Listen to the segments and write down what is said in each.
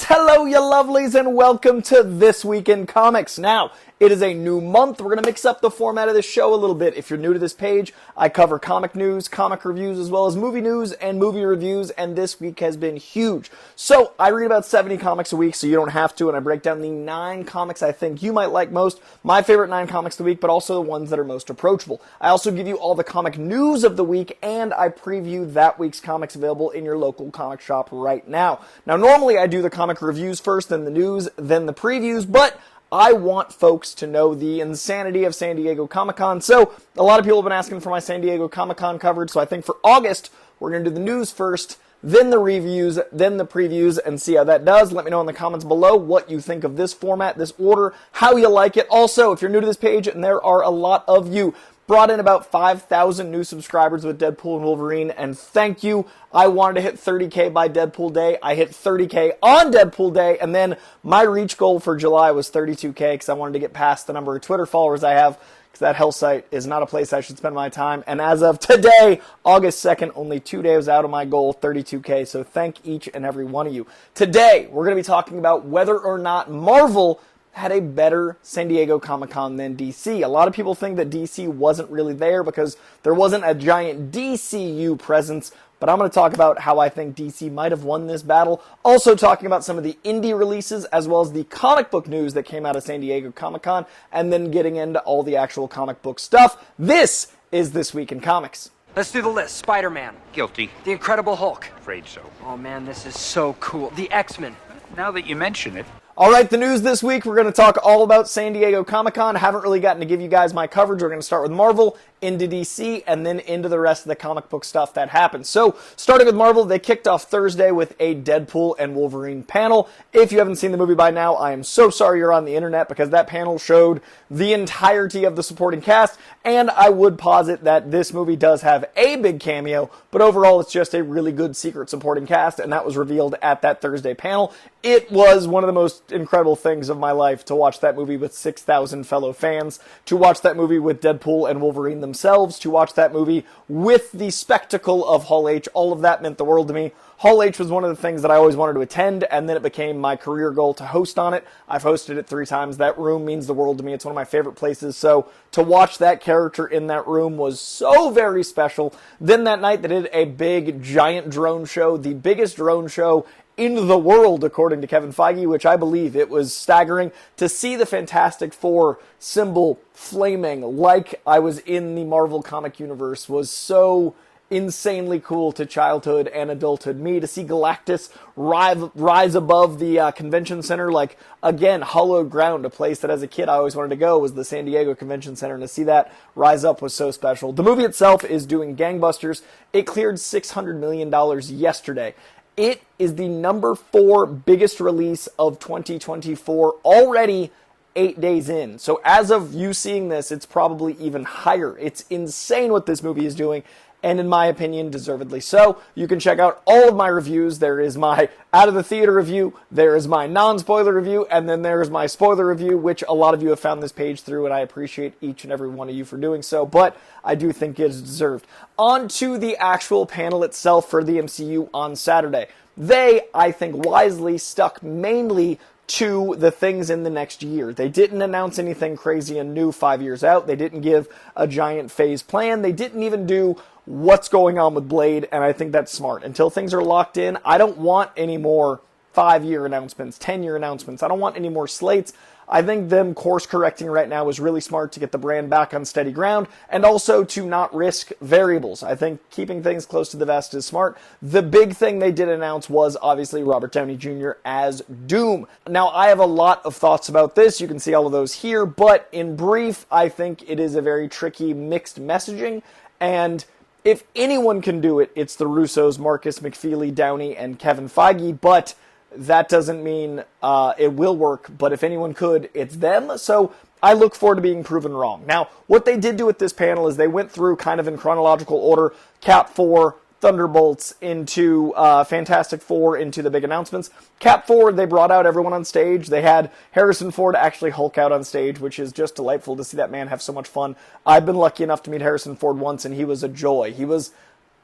hello you lovelies, and welcome to This Week in Comics. Now, it is a new month. We're going to mix up the format of this show a little bit. If you're new to this page, I cover comic news, comic reviews, as well as movie news and movie reviews, and this week has been huge. So, I read about 70 comics a week, so you don't have to, and I break down the 9 comics I think you might like most, my favorite 9 comics of the week, but also the ones that are most approachable. I also give you all the comic news of the week, and I preview that week's comics available in your local comic shop right now. Now, normally I do the comic reviews first, then the news, then the previews, but I want folks to know the insanity of San Diego Comic-Con. So, a lot of people have been asking for my San Diego Comic-Con coverage, so I think for August, we're going to do the news first, then the reviews, then the previews, and see how that does. Let me know in the comments below what you think of this format, this order, how you like it. Also, if you're new to this page, and there are a lot of you, brought in about 5,000 new subscribers with Deadpool and Wolverine, and thank you. I wanted to hit 30K by Deadpool Day. I hit 30K on Deadpool Day, and then my reach goal for July was 32K because I wanted to get past the number of Twitter followers I have, because that hell site is not a place I should spend my time. And as of today, August 2nd, only 2 days out of my goal, 32K, so thank each and every one of you. Today, we're going to be talking about whether or not Marvel had a better San Diego Comic-Con than DC. A lot of people think that DC wasn't really there because there wasn't a giant DCU presence, but I'm going to talk about how I think DC might have won this battle. Also talking about some of the indie releases as well as the comic book news that came out of San Diego Comic-Con, and then getting into all the actual comic book stuff. This is This Week in Comics. Let's do the list. Spider-Man. Guilty. The Incredible Hulk. Afraid so. Oh man, this is so cool. The X-Men. Now that you mention it. All right, the news this week, we're going to talk all about San Diego Comic-Con. Haven't really gotten to give you guys my coverage. We're going to start with Marvel, into DC, and then into the rest of the comic book stuff that happened. So, starting with Marvel, they kicked off Thursday with a Deadpool and Wolverine panel. If you haven't seen the movie by now, I am so sorry you're on the internet, because that panel showed the entirety of the supporting cast, and I would posit that this movie does have a big cameo, but overall it's just a really good secret supporting cast, and that was revealed at that Thursday panel. It was one of the most incredible things of my life to watch that movie with 6,000 fellow fans, to watch that movie with Deadpool and Wolverine themselves, to watch that movie with the spectacle of Hall H. All of that meant the world to me. Hall H was one of the things that I always wanted to attend, and then it became my career goal to host on it. I've hosted it 3 times. That room means the world to me. It's one of my favorite places, so to watch that character in that room was so very special. Then that night they did a big, giant drone show, the biggest drone show in the world, according to Kevin Feige, which I believe. It was staggering to see the Fantastic Four symbol flaming like I was in the Marvel comic universe was so insanely cool to childhood and adulthood me. To see Galactus rise above the convention center, like, again, hallowed ground, a place that as a kid I always wanted to go was the San Diego Convention Center, and to see that rise up was so special. The movie itself is doing gangbusters. It cleared $600 million yesterday. It is the number 4 biggest release of 2024 already 8 days in. So as of you seeing this, it's probably even higher. It's insane what this movie is doing, and in my opinion, deservedly so. You can check out all of my reviews. There is my out of the theater review, there is my non-spoiler review, and then there is my spoiler review, which a lot of you have found this page through, and I appreciate each and every one of you for doing so, but I do think it is deserved. On to the actual panel itself for the MCU on Saturday. They, I think, wisely stuck mainly to the things in the next year. They didn't announce anything crazy and new 5 years out. They didn't give a giant phase plan. They didn't even do what's going on with Blade, and I think that's smart. Until things are locked in, I don't want any more 5-year announcements, 10-year announcements. I don't want any more slates. I think them course correcting right now is really smart to get the brand back on steady ground, and also to not risk variables. I think keeping things close to the vest is smart. The big thing they did announce was obviously Robert Downey Jr. as Doom. Now, I have a lot of thoughts about this. You can see all of those here, but in brief, I think it is a very tricky mixed messaging, and if anyone can do it, it's the Russos, Marcus McFeely, Downey, and Kevin Feige, but that doesn't mean it will work, but if anyone could, it's them. So I look forward to being proven wrong. Now, what they did do at this panel is they went through kind of in chronological order, Cap 4, Thunderbolts, into Fantastic Four, into the big announcements. Cap 4, they brought out everyone on stage. They had Harrison Ford actually Hulk out on stage, which is just delightful to see that man have so much fun. I've been lucky enough to meet Harrison Ford once, and he was a joy. He was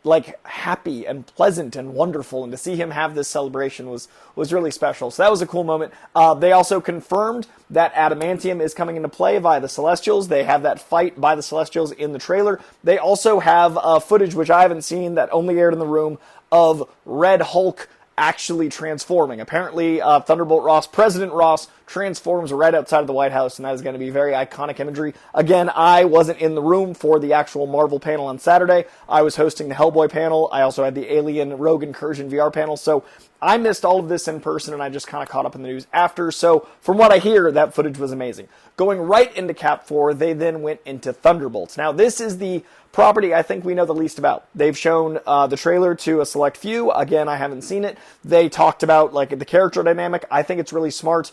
like happy and pleasant and wonderful, and to see him have this celebration was really special. So that was a cool moment. They also confirmed that adamantium is coming into play via the Celestials. They have that fight by the Celestials in the trailer. They also have footage, which I haven't seen, that only aired in the room, of Red Hulk actually transforming. Apparently, Thunderbolt Ross, President Ross, transforms right outside of the White House, and that is going to be very iconic imagery. Again, I wasn't in the room for the actual Marvel panel on Saturday. I was hosting the Hellboy panel. I also had the Alien Rogue Incursion VR panel, so I missed all of this in person, and I just kind of caught up in the news after. So from what I hear, that footage was amazing. Going right into Cap 4, they then went into Thunderbolts. Now, this is the property I think we know the least about. They've shown the trailer to a select few. Again, I haven't seen it. They talked about like the character dynamic. I think it's really smart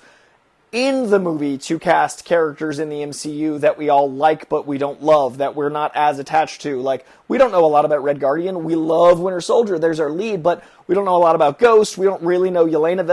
in the movie to cast characters in the MCU that we all like but we don't love, that we're not as attached to. Like, we don't know a lot about Red Guardian. We love Winter Soldier. There's our lead, but we don't know a lot about Ghost. We don't really know Yelena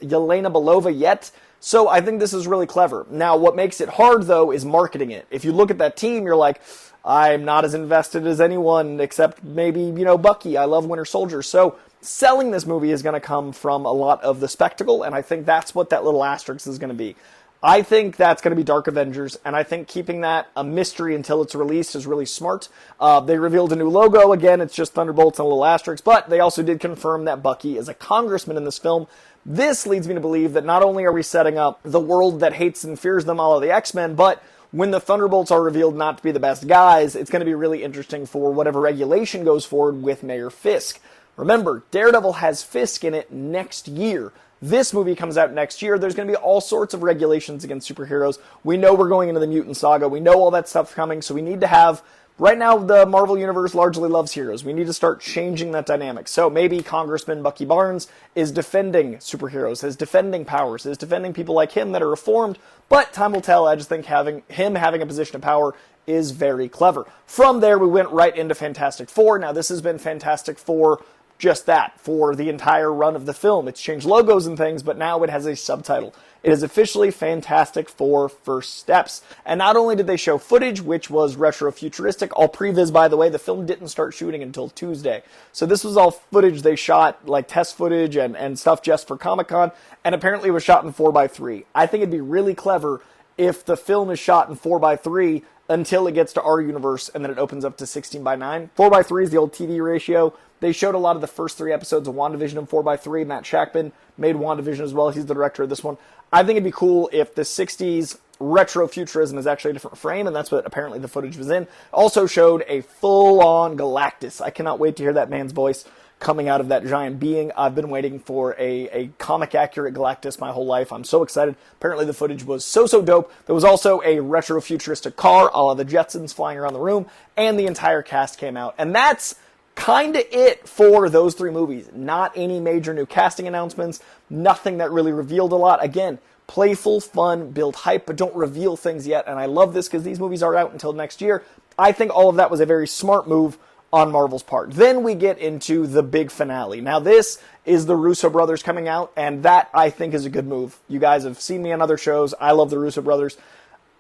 Belova yet. So I think this is really clever. Now, what makes it hard, though, is marketing it. If you look at that team, you're like, I'm not as invested as anyone except maybe, Bucky. I love Winter Soldier. So selling this movie is going to come from a lot of the spectacle, and I think that's what that little asterisk is going to be. I think that's going to be Dark Avengers, and I think keeping that a mystery until it's released is really smart. They revealed a new logo. Again, it's just Thunderbolts and a little asterisk, but they also did confirm that Bucky is a congressman in this film. This leads me to believe that not only are we setting up the world that hates and fears them, all of the X-Men, but when the Thunderbolts are revealed not to be the best guys, it's going to be really interesting for whatever regulation goes forward with Mayor Fisk. Remember, Daredevil has Fisk in it next year. This movie comes out next year. There's going to be all sorts of regulations against superheroes. We know we're going into the mutant saga. We know all that stuff's coming, so we need to have... Right now, the Marvel Universe largely loves heroes. We need to start changing that dynamic. So maybe Congressman Bucky Barnes is defending superheroes, is defending powers, is defending people like him that are reformed, but time will tell. I just think having a position of power is very clever. From there, we went right into Fantastic Four. Now, this has been Fantastic Four just that, for the entire run of the film. It's changed logos and things, but now it has a subtitle. It is officially Fantastic Four First Steps. And not only did they show footage, which was retro-futuristic, all previs, by the way, the film didn't start shooting until Tuesday. So this was all footage they shot, like test footage and stuff just for Comic-Con, and apparently it was shot in 4:3. I think it'd be really clever if the film is shot in 4:3 until it gets to our universe, and then it opens up to 16:9. 4:3 is the old TV ratio. They showed a lot of the first 3 episodes of WandaVision in 4:3. Matt Jackman made WandaVision as well. He's the director of this one. I think it'd be cool if the 60s retro-futurism is actually a different frame, and that's what apparently the footage was in. Also showed a full-on Galactus. I cannot wait to hear that man's voice coming out of that giant being. I've been waiting for a comic-accurate Galactus my whole life. I'm so excited. Apparently the footage was so dope. There was also a retro-futuristic car, a la the Jetsons, flying around the room, and the entire cast came out. And that's kind of it for those 3 movies. Not any major new casting announcements, nothing that really revealed a lot. Again, playful, fun, build hype, but don't reveal things yet. And I love this because these movies are out until next year. I think all of that was a very smart move on Marvel's part. Then we get into the big finale. Now this is the Russo brothers coming out, and that I think is a good move. You guys have seen me on other shows. I love the Russo brothers.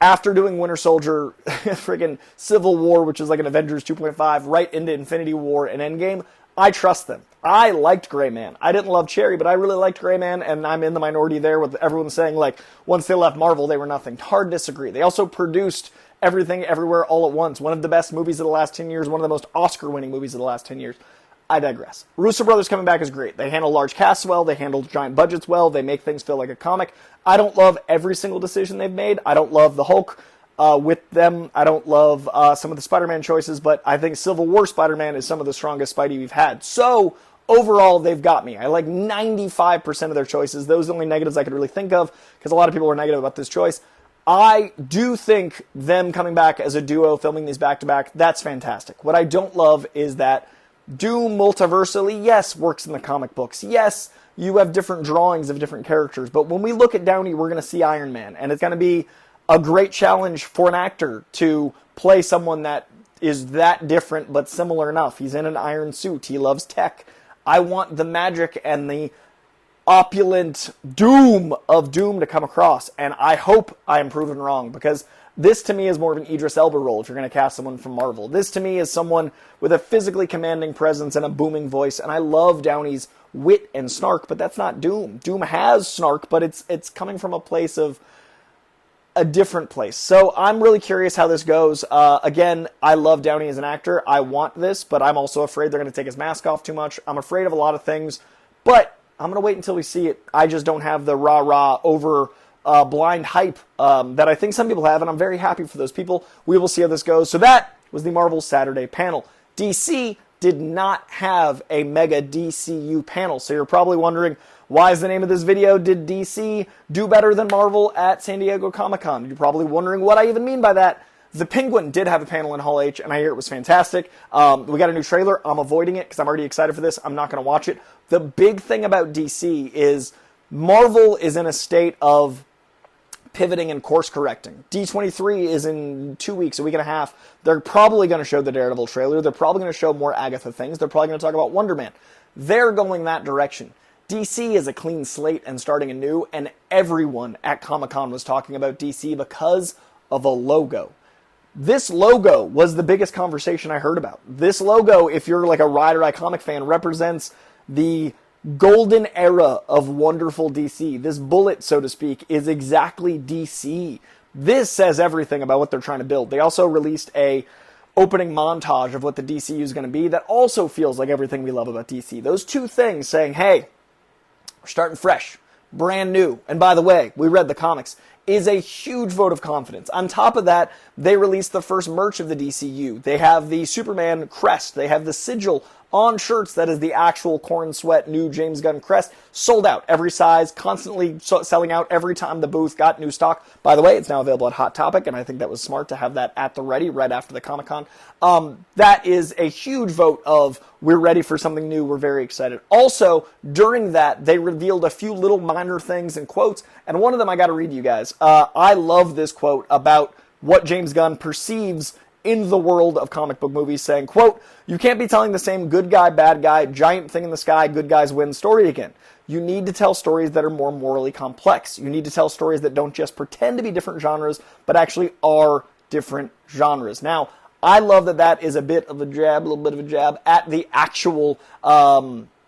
After doing Winter Soldier, friggin' Civil War, which is like an Avengers 2.5, right into Infinity War and Endgame, I trust them. I liked Gray Man. I didn't love Cherry, but I really liked Gray Man, and I'm in the minority there with everyone saying, like, once they left Marvel, they were nothing. Hard disagree. They also produced Everything Everywhere All at Once, one of the best movies of the last 10 years, one of the most Oscar-winning movies of the last 10 years. I digress. Russo brothers coming back is great. They handle large casts well, they handle giant budgets well, they make things feel like a comic. I don't love every single decision they've made. I don't love the Hulk with them. I don't love some of the Spider-Man choices, but I think Civil War Spider-Man is some of the strongest Spidey we've had. So, overall, they've got me. I like 95% of their choices. Those are the only negatives I could really think of, because a lot of people were negative about this choice. I do think them coming back as a duo, filming these back-to-back, that's fantastic. What I don't love is that Doom multiversally, yes, works in the comic books. Yes, you have different drawings of different characters. But when we look at Downey, we're going to see Iron Man. And it's going to be a great challenge for an actor to play someone that is that different but similar enough. He's in an iron suit. He loves tech. I want the magic and the opulent doom of Doom to come across. And I hope I am proven wrong, because This to me is more of an Idris Elba role if you're going to cast someone from Marvel. This to me is someone with a physically commanding presence and a booming voice, and I love Downey's wit and snark, but that's not Doom. Doom has snark, but it's coming from a place of a different place. So I'm really curious how this goes. Again, I love Downey as an actor. I want this, but I'm also afraid they're going to take his mask off too much. I'm afraid of a lot of things, but I'm going to wait until we see it. I just don't have the rah-rah over blind hype that I think some people have, and I'm very happy for those people. We will see how this goes. So that was the Marvel Saturday panel. DC did not have a mega DCU panel, so you're probably wondering, why is the name of this video, did DC do better than Marvel at San Diego Comic-Con? You're probably wondering what I even mean by that. The Penguin did have a panel in Hall H, and I hear it was fantastic. We got a new trailer. I'm avoiding it because I'm already excited for this. I'm not going to watch it. The big thing about DC is Marvel is in a state of pivoting and course correcting. D23 is in 2 weeks, a week and a half. They're probably going to show the Daredevil trailer. They're probably going to show more Agatha things. They're probably going to talk about Wonder Man. They're going that direction. DC is a clean slate and starting anew, and everyone at Comic-Con was talking about DC because of a logo. This logo was the biggest conversation I heard about. This logo, if you're like a ride or die comic fan, represents the golden era of wonderful DC. This bullet, so to speak, is exactly DC. This says everything about what they're trying to build. They also released a opening montage of what the DCU is going to be that also feels like everything we love about DC. Those two things saying, hey, we're starting fresh, brand new. And by the way, we read the comics, is a huge vote of confidence. On top of that, they released the first merch of the DCU. They have the Superman crest. They have the sigil on shirts that is the actual Corrin Sweat new James Gunn crest. Sold out every size, constantly selling out every time the booth got new stock. By the way, it's now available at Hot Topic, and I think that was smart to have that at the ready right after the Comic-Con. That is a huge vote of we're ready for something new. We're very excited. Also, during that, they revealed a few little minor things and quotes, and one of them I got to read to you guys. I love this quote about what James Gunn perceives in the world of comic book movies, saying, quote, "You can't be telling the same good guy, bad guy, giant thing in the sky, good guys win story again. You need to tell stories that are more morally complex. You need to tell stories that don't just pretend to be different genres, but actually are different genres." Now, I love that that is a bit of a jab, a little bit of a jab at the actual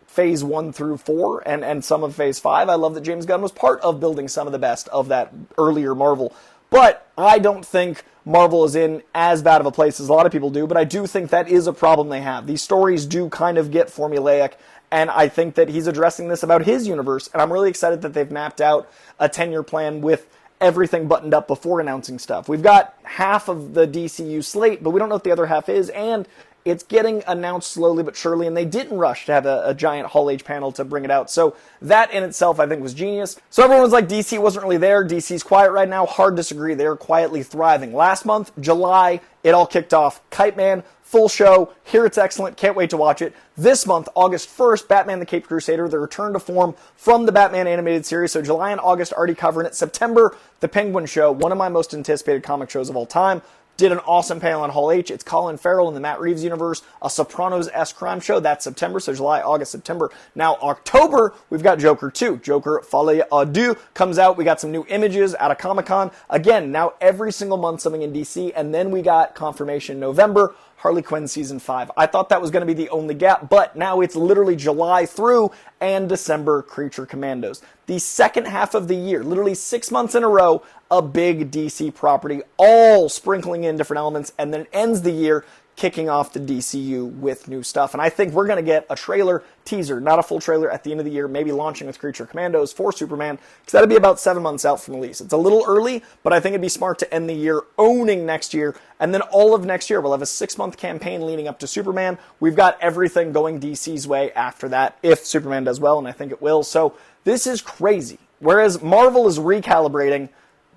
Phase 1 through 4 and some of Phase 5. I love that James Gunn was part of building some of the best of that earlier Marvel. But I don't think Marvel is in as bad of a place as a lot of people do, but I do think that is a problem they have. These stories do kind of get formulaic, and I think that he's addressing this about his universe, and I'm really excited that they've mapped out a 10-year plan with everything buttoned up before announcing stuff. We've got half of the DCU slate, but we don't know what the other half is, and it's getting announced slowly but surely, and they didn't rush to have a giant Hall H panel to bring it out. So that in itself, I think, was genius. So everyone was like, DC wasn't really there. DC's quiet right now. Hard disagree. They're quietly thriving. Last month, July, it all kicked off. Kite Man, full show. Here it's excellent. Can't wait to watch it. This month, August 1st, Batman the Caped Crusader, the return to form from the Batman animated series. So July and August already covering it. September, the Penguin Show, one of my most anticipated comic shows of all time. Did an awesome panel on Hall H. It's Colin Farrell in the Matt Reeves universe, a Sopranos-esque crime show. That's September, so July, August, September. Now, October, we've got Joker 2. Joker Folie à Deux comes out. We got some new images out of Comic-Con. Again, now every single month something in DC, and then we got confirmation in November, Harley Quinn Season 5. I thought that was going to be the only gap, but now it's literally July through and December Creature Commandos. The second half of the year, literally 6 months in a row, a big DC property, all sprinkling in different elements, and then it ends the year kicking off the DCU with new stuff. And I think we're going to get a trailer, teaser, not a full trailer at the end of the year, maybe launching with Creature Commandos for Superman, because that'll be about 7 months out from release. It's a little early, but I think it'd be smart to end the year owning next year, and then all of next year we'll have a 6-month campaign leading up to Superman. We've got everything going DC's way after that, if Superman does well, and I think it will. So this is crazy. Whereas Marvel is recalibrating,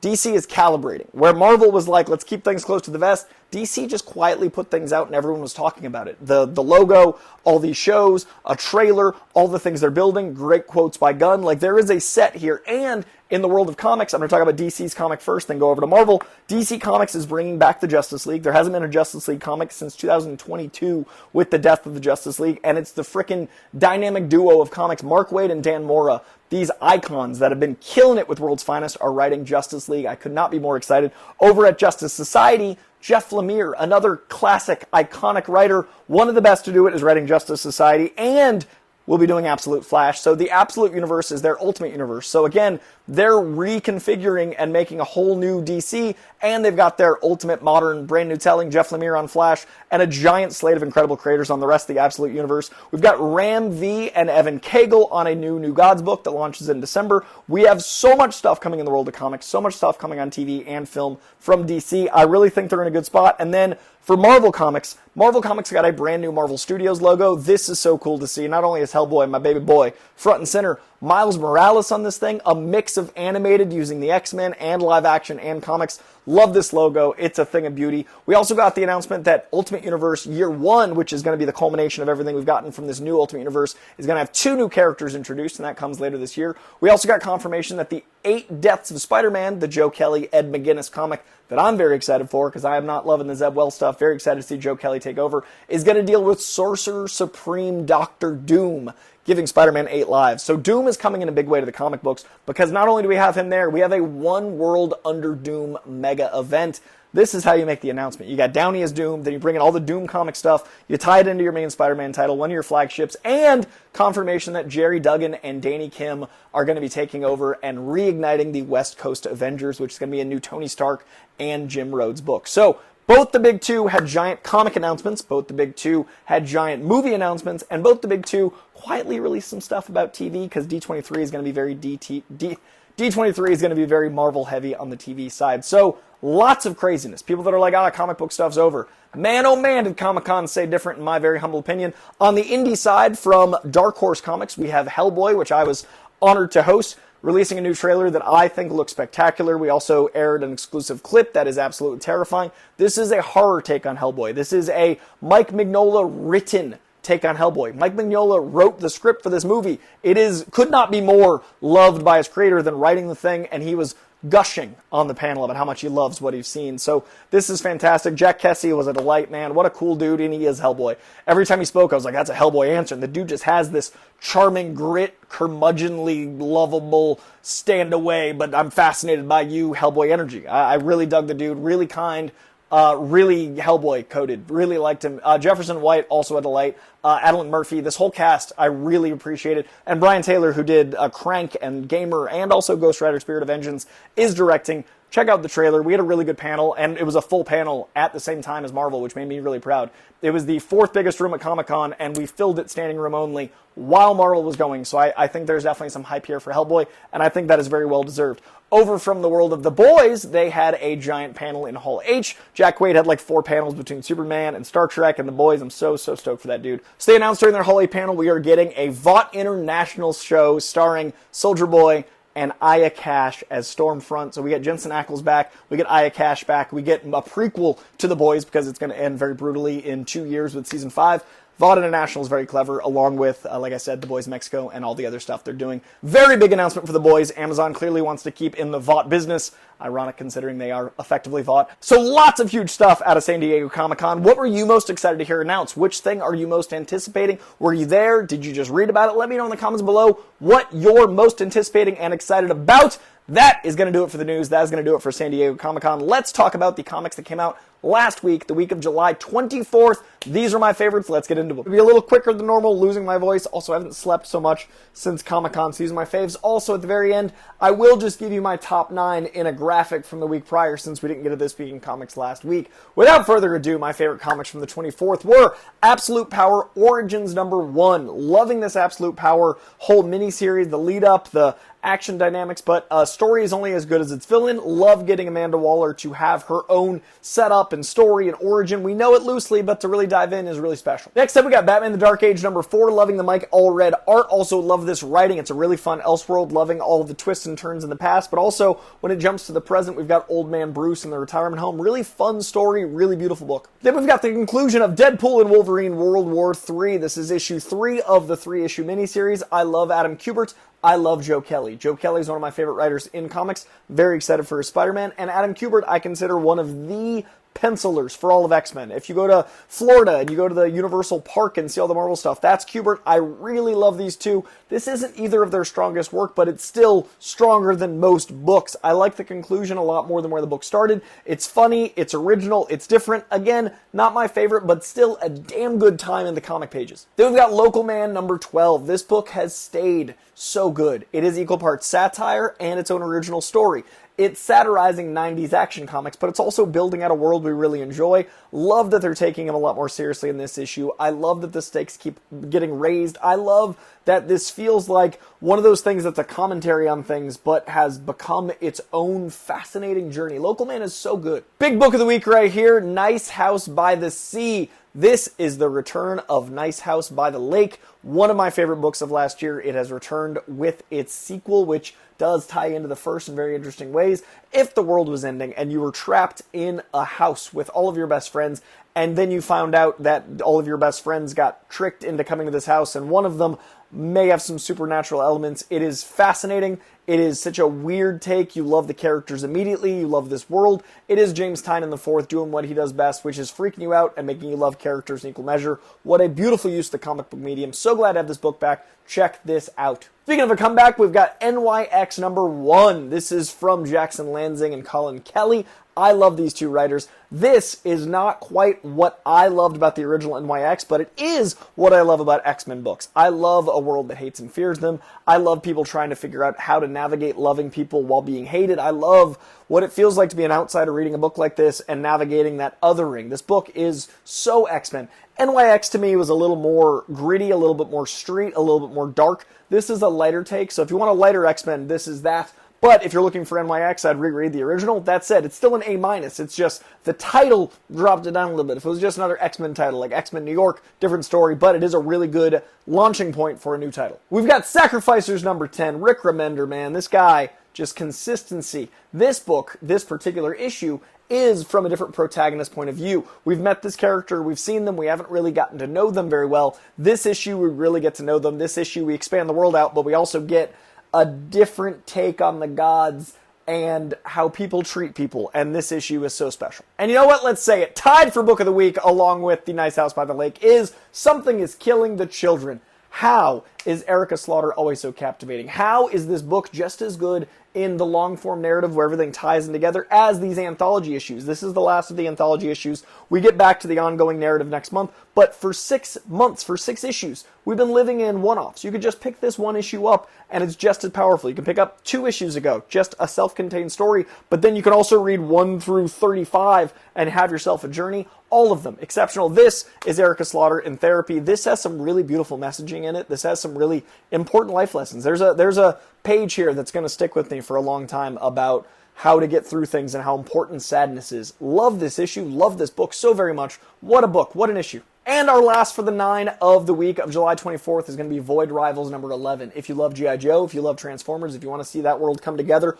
DC is calibrating. Where Marvel was like, let's keep things close to the vest, DC just quietly put things out and everyone was talking about it. The logo, all these shows, a trailer, all the things they're building, great quotes by Gunn. Like, there is a set here. And in the world of comics, I'm going to talk about DC's comic first, then go over to Marvel. DC Comics is bringing back the Justice League. There hasn't been a Justice League comic since 2022 with the death of the Justice League, and it's the frickin' dynamic duo of comics, Mark Waid and Dan Mora, these icons that have been killing it with World's Finest are writing Justice League. I could not be more excited. Over at Justice Society, Jeff Lemire, another classic, iconic writer, one of the best to do it, is writing Justice Society, and we'll be doing Absolute Flash. So the Absolute Universe is their Ultimate Universe. So again, they're reconfiguring and making a whole new DC, and they've got their ultimate modern brand new telling, Jeff Lemire on Flash, and a giant slate of incredible creators on the rest of the Absolute Universe. We've got Ram V and Evan Cagle on a new Gods book that launches in December. We have so much stuff coming in the world of comics, so much stuff coming on TV and film from DC. I really think they're in a good spot. And then for Marvel Comics got a brand new Marvel Studios logo. This is so cool to see. Not only is Hellboy, my baby boy, front and center, Miles Morales on this thing, a mix of animated using the X-Men and live action and comics. Love this logo. It's a thing of beauty. We also got the announcement that Ultimate Universe Year 1, which is going to be the culmination of everything we've gotten from this new Ultimate Universe, is going to have 2 new characters introduced, and that comes later this year. We also got confirmation that the 8 Deaths of Spider-Man, the Joe Kelly, Ed McGuinness comic that I'm very excited for, because I am not loving the Zeb Wells stuff, very excited to see Joe Kelly take over, is going to deal with Sorcerer Supreme Dr. Doom, giving Spider-Man 8 lives. So Doom is coming in a big way to the comic books, because not only do we have him there, we have a One World Under Doom mega event. This is how you make the announcement. You got Downey as Doom, then you bring in all the Doom comic stuff, you tie it into your main Spider-Man title, one of your flagships, and confirmation that Jerry Duggan and Danny Kim are going to be taking over and reigniting the West Coast Avengers, which is going to be a new Tony Stark and Jim Rhodes book. So both the big two had giant comic announcements, both the big two had giant movie announcements, and both the big two quietly released some stuff about TV, because D23 is going to be very D23 is going to be very Marvel heavy on the TV side. So lots of craziness. People that are like, comic book stuff's over. Man, oh man, did Comic-Con say different in my very humble opinion. On the indie side, from Dark Horse Comics, we have Hellboy, which I was honored to host, releasing a new trailer that I think looks spectacular. We also aired an exclusive clip that is absolutely terrifying. This is a horror take on Hellboy. This is a Mike Mignola written take on Hellboy. Mike Mignola wrote the script for this movie. Could not be more loved by his creator than writing the thing, and he was gushing on the panel about how much he loves what he's seen. So this is fantastic. Jack Kessie was a delight, man. What a cool dude, and he is Hellboy. Every time he spoke, I was like, that's a Hellboy answer. And the dude just has this charming grit, curmudgeonly, lovable, stand away, but I'm fascinated by you, Hellboy energy. I really dug the dude. Really kind. Really Hellboy coded. Really liked him. Jefferson White, also a delight. Adeline Murphy, this whole cast, I really appreciated. And Brian Taylor, who did Crank and Gamer and also Ghost Rider Spirit of Vengeance, is directing. Check out the trailer. We had a really good panel, and it was a full panel at the same time as Marvel, which made me really proud. It was the 4th biggest room at Comic-Con, and we filled it standing room only while Marvel was going. So I think there's definitely some hype here for Hellboy, and I think that is very well deserved. Over from the world of The Boys, they had a giant panel in Hall H. Jack Quaid had like 4 panels between Superman and Star Trek and The Boys. I'm so stoked for that dude. So they announced during their Hall H panel, we are getting a Vought International show starring Soldier Boy and Aya Cash as Stormfront. So we get Jensen Ackles back, we get Aya Cash back, we get a prequel to The Boys, because it's going to end very brutally in 2 years with season 5. Vought International is very clever, along with, like I said, The Boys Mexico and all the other stuff they're doing. Very big announcement for The Boys. Amazon clearly wants to keep in the Vought business. Ironic considering they are effectively Vought. So lots of huge stuff out of San Diego Comic-Con. What were you most excited to hear announced? Which thing are you most anticipating? Were you there? Did you just read about it? Let me know in the comments below what you're most anticipating and excited about. That is going to do it for the news. That is going to do it for San Diego Comic-Con. Let's talk about the comics that came out last week, the week of July 24th. These are my favorites. Let's get into it. It'll be a little quicker than normal, losing my voice. Also, I haven't slept so much since Comic-Con, so these are my faves. Also, at the very end, I will just give you my top 9 in a graphic from the week prior, since we didn't get to this week in comics last week. Without further ado, my favorite comics from the 24th were Absolute Power Origins #1. Loving this Absolute Power whole miniseries, the lead up, the action dynamics, but story is only as good as its villain. Love getting Amanda Waller to have her own setup and story and origin. We know it loosely, but to really dive in is really special. Next up, we got Batman the Dark Age #4. Loving the Mike Allred art. Also love this writing. It's a really fun Elseworld. Loving all of the twists and turns in the past, but also when it jumps to the present, we've got Old Man Bruce in the retirement home. Really fun story, really beautiful book. Then we've got the conclusion of Deadpool and Wolverine World War III. This is issue 3 of the 3-issue miniseries. I love Adam Kubert. I love Joe Kelly. Joe Kelly is one of my favorite writers in comics. Very excited for his Spider-Man. And Adam Kubert, I consider one of the pencilers for all of X-Men. If you go to Florida and you go to the Universal Park and see all the Marvel stuff, that's Kubert. I really love these two. This isn't either of their strongest work, but it's still stronger than most books. I like the conclusion a lot more than where the book started. It's funny, it's original, it's different. Again, not my favorite, but still a damn good time in the comic pages. Then we've got Local Man number 12. This book has stayed so good. It is equal parts satire and its own original story. It's satirizing 90s action comics, but it's also building out a world we really enjoy. Love that they're taking him a lot more seriously in this issue. I love that the stakes keep getting raised. I love that this feels like one of those things that's a commentary on things, but has become its own fascinating journey. Local Man is so good. Big book of the week right here, Nice House by the Sea. This is the return of Nice House by the Lake, one of my favorite books of last year. It has returned with its sequel, which does tie into the first in very interesting ways. If the world was ending and you were trapped in a house with all of your best friends, and then you found out that all of your best friends got tricked into coming to this house, and one of them may have some supernatural elements. It is fascinating. It is such a weird take. You love the characters immediately. You love this world. It is James Tynion IV doing what he does best, which is freaking you out and making you love characters in equal measure. What a beautiful use of the comic book medium. So glad to have this book back. Check this out. Speaking of a comeback, we've got NYX number 1. This is from Jackson Lansing and Colin Kelly. I love these two writers. This is not quite what I loved about the original NYX, but it is what I love about X-Men books. I love a world that hates and fears them. I love people trying to figure out how to navigate loving people while being hated. I love what it feels like to be an outsider reading a book like this and navigating that othering. This book is so X-Men. NYX to me was a little more gritty, a little bit more street, a little bit more dark. This is a lighter take, so if you want a lighter X-Men, this is that. But if you're looking for NYX, I'd reread the original. That said, it's still an A-. It's just the title dropped it down a little bit. If it was just another X-Men title, like X-Men New York, different story, but it is a really good launching point for a new title. We've got Sacrificers number 10. Rick Remender, man. This guy, just consistency. This book, this particular issue, is from a different protagonist point of view. We've met this character, we've seen them, we haven't really gotten to know them very well. This issue, we really get to know them. This issue, we expand the world out, but we also get a different take on the gods and how people treat people, and this issue is so special. And you know what? Let's say it. Tied for Book of the Week, along with The Nice House by the Lake, is Something is Killing the Children. How is Erica Slaughter always so captivating? How is this book just as good in the long-form narrative where everything ties in together as these anthology issues? This is the last of the anthology issues. We get back to the ongoing narrative next month, but for 6 months, for 6 issues, we've been living in one-offs. You could just pick this one issue up, and it's just as powerful. You can pick up 2 issues ago, just a self-contained story, but then you can also read 1 through 35 and have yourself a journey. All of them exceptional. This is Erica Slaughter in therapy. This has some really beautiful messaging in it. This has some really important life lessons. There's a page here that's going to stick with me for a long time about how to get through things and how important sadness is. Love this issue. Love this book so very much. What a book. What an issue. And our last for the 9 of the week of July 24th is going to be Void Rivals number 11. If you love G.I. Joe, if you love Transformers, if you want to see that world come together,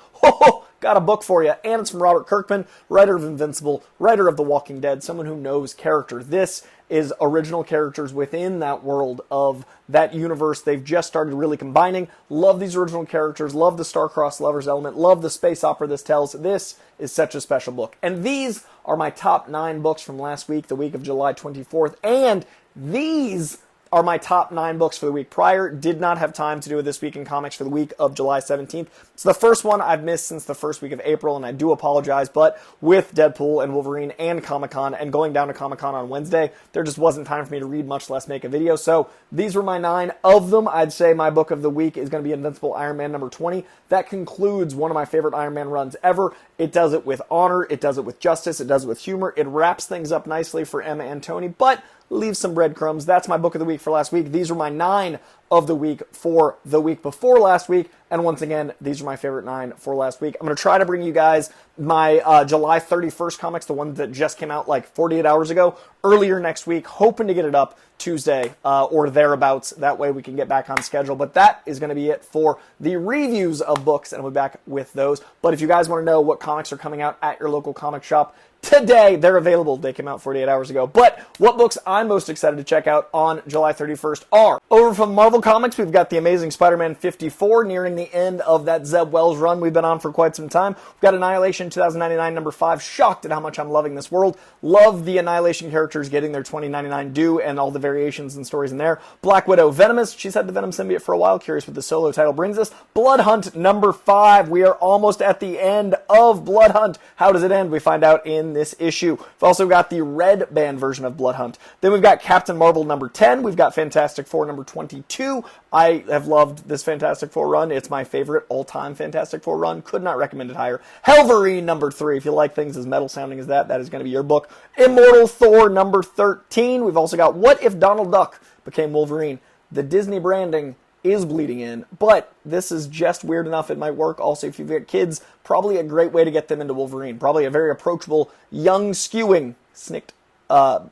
got a book for you. And it's from Robert Kirkman, writer of Invincible, writer of The Walking Dead, someone who knows character. This is original characters within that world of that universe they've just started really combining. Love these original characters, love the star-crossed lovers element, love the space opera this tells. This is such a special book. And these are my top 9 books from last week, the week of July 24th, and these are my top 9 books for the week prior. Did not have time to do a This Week in Comics for the week of July 17th. It's the first one I've missed since the first week of April, and I do apologize, but with Deadpool and Wolverine and Comic-Con and going down to Comic-Con on Wednesday, there just wasn't time for me to read, much less make a video. So these were my 9 of them. I'd say my book of the week is going to be Invincible Iron Man number 20. That concludes one of my favorite Iron Man runs ever. It does it with honor, it does it with justice, it does it with humor. It wraps things up nicely for Emma and Tony, but leave some breadcrumbs. That's my book of the week for last week. These are my 9 of the week for the week before last week. And once again, these are my favorite 9 for last week. I'm going to try to bring you guys my July 31st comics, the one that just came out like 48 hours ago, earlier next week, hoping to get it up Tuesday or thereabouts. That way we can get back on schedule. But that is going to be it for the reviews of books, and I'll be back with those. But if you guys want to know what comics are coming out at your local comic shop today, they're available. They came out 48 hours ago. But what books I'm most excited to check out on July 31st are, over from Marvel Comics, we've got The Amazing Spider-Man 54 nearing the the end of that Zeb Wells run we've been on for quite some time. We've got Annihilation 2099 number 5. Shocked at how much I'm loving this world. Love the Annihilation characters getting their 2099 due and all the variations and stories in there. Black Widow Venomous. She's had the Venom symbiote for a while. Curious what the solo title brings us. Blood Hunt number 5. We are almost at the end of Blood Hunt. How does it end? We find out in this issue. We've also got the red band version of Blood Hunt. Then we've got Captain Marvel number 10. We've got Fantastic Four number 22. I have loved this Fantastic Four run. It's my favorite all-time Fantastic Four run. Could not recommend it higher. Helverine number 3. If you like things as metal sounding as that, that is going to be your book. Immortal Thor number 13. We've also got What If Donald Duck Became Wolverine. The Disney branding is bleeding in, but this is just weird enough it might work. Also, if you've got kids, probably a great way to get them into Wolverine. Probably a very approachable, young, skewing, snicked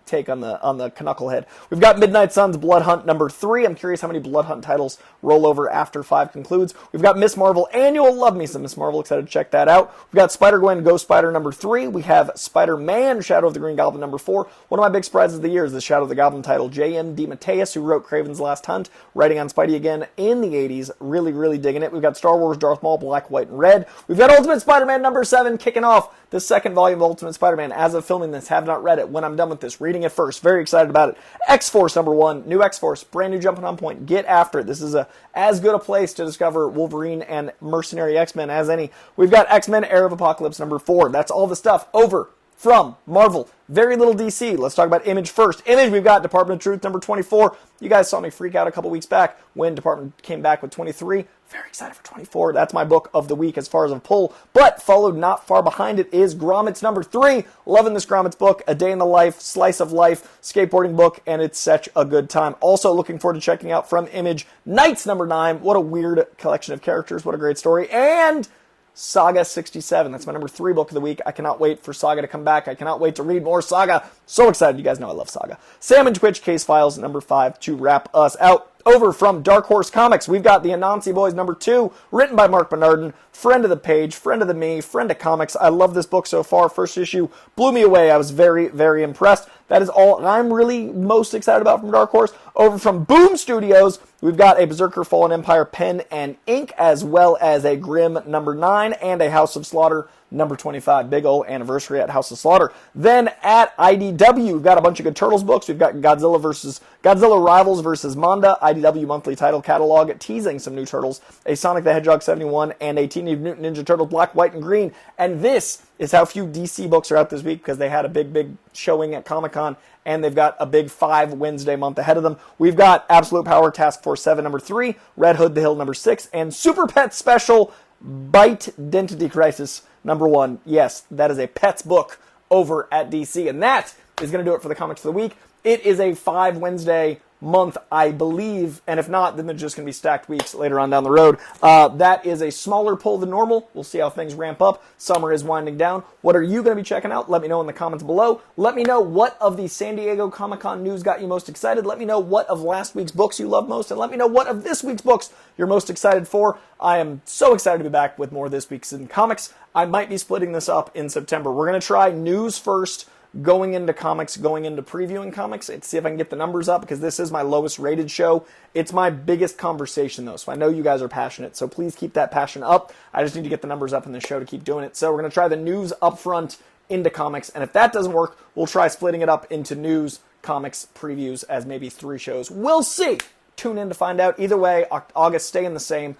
take on the Knucklehead. We've got Midnight Suns Blood Hunt number 3. I'm curious how many Blood Hunt titles roll over after 5 concludes. We've got Miss Marvel Annual. Love me some Miss Marvel. Excited to check that out. We've got Spider-Gwen Ghost Spider number 3. We have Spider-Man Shadow of the Green Goblin number 4. One of my big surprises of the year is the Shadow of the Goblin title. J.M. DeMatteis, who wrote Kraven's Last Hunt, writing on Spidey again in the 80s. Really, really digging it. We've got Star Wars Darth Maul Black, White, and Red. We've got Ultimate Spider-Man number 7 kicking off the second volume of Ultimate Spider-Man. As of filming this, have not read it. When I'm done with this, reading it first. Very excited about it. X-Force number 1. New X-Force. Brand new jumping on point. Get after it. This is as good a place to discover Wolverine and Mercenary X-Men as any. We've got X-Men Era of Apocalypse number 4. That's all the stuff over from Marvel. Very little DC. Let's talk about Image first. Image, we've got Department of Truth number 24. You guys saw me freak out a couple weeks back when Department came back with 23. Very excited for 24. That's my book of the week as far as a pull. But followed not far behind it is Gromit's number 3. Loving this Gromit's book. A day in the life, slice of life, skateboarding book, and it's such a good time. Also looking forward to checking out from Image Knights number 9. What a weird collection of characters. What a great story. And Saga 67. That's my number 3 book of the week. I cannot wait for Saga to come back. I cannot wait to read more Saga. So excited. You guys know I love Saga. Sam and Twitch Case Files number 5 to wrap us out. Over from Dark Horse Comics, we've got the Anansi Boys number 2, written by Mark Bernardin, friend of the page, friend of the me, friend of comics. I love this book so far. First issue blew me away. I was very, very impressed. That is all I'm really most excited about from Dark Horse. Over from Boom Studios, we've got a Berserker Fallen Empire pen and ink, as well as a Grimm number 9 and a House of Slaughter number 25. Big old anniversary at House of Slaughter. Then at IDW, we've got a bunch of good Turtles books. We've got Godzilla Rivals versus Manda, IDW monthly title catalog, teasing some new Turtles, a Sonic the Hedgehog 71, and a Teenage Mutant Ninja Turtles Black, White, and Green. And this is how few DC books are out this week, because they had a big showing at Comic-Con, and they've got a big 5 Wednesday month ahead of them. We've got Absolute Power Task Force 7 number 3, Red Hood the Hill number 6, and Super Pet Special Bite Identity Crisis number 1. Yes, that is a Pets book over at DC, and that is going to do it for the Comics for the week. It is a 5 Wednesday month, I believe, and if not, then they're just going to be stacked weeks later on down the road. That is a smaller pull than normal. We'll see how things ramp up. Summer is winding down. What are you going to be checking out? Let me know in the comments below. Let me know what of the San Diego Comic-Con news got you most excited. Let me know what of last week's books you love most, and let me know what of this week's books you're most excited for. I am so excited to be back with more of this week's in comics. I might be splitting this up in September. We're going to try news first, going into comics, going into previewing comics, to see if I can get the numbers up, because this is my lowest rated show. It's my biggest conversation, though, so I know you guys are passionate, so please keep that passion up. I just need to get the numbers up in the show to keep doing it. So we're going to try the news up front into comics, and if that doesn't work, we'll try splitting it up into news, comics, previews as maybe 3 shows. We'll see. Tune in to find out. Either way, August staying the same.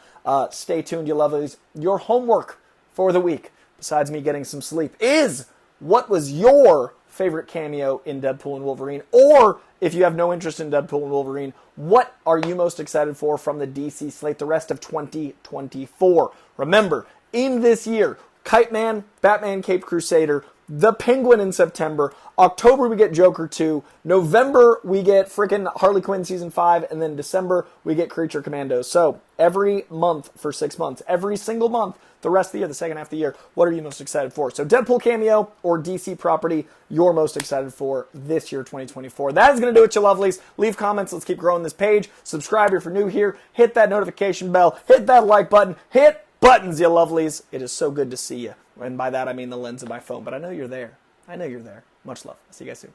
Stay tuned, you lovelies. Your homework for the week, besides me getting some sleep, is what was your favorite cameo in Deadpool and Wolverine? Or if you have no interest in Deadpool and Wolverine, what are you most excited for from the DC slate the rest of 2024? Remember, in this year, Kite Man, Batman Cape Crusader, The Penguin in September, October we get Joker 2, November we get frickin' Harley Quinn Season 5, and then December we get Creature Commandos. So every month for 6 months, every single month, the rest of the year, the second half of the year, what are you most excited for? So Deadpool cameo or DC property you're most excited for this year, 2024. That is going to do it, you lovelies. Leave comments. Let's keep growing this page. Subscribe if you're new here. Hit that notification bell. Hit that like button. Hit buttons, you lovelies. It is so good to see you. And by that, I mean the lens of my phone. But I know you're there. I know you're there. Much love. I'll see you guys soon.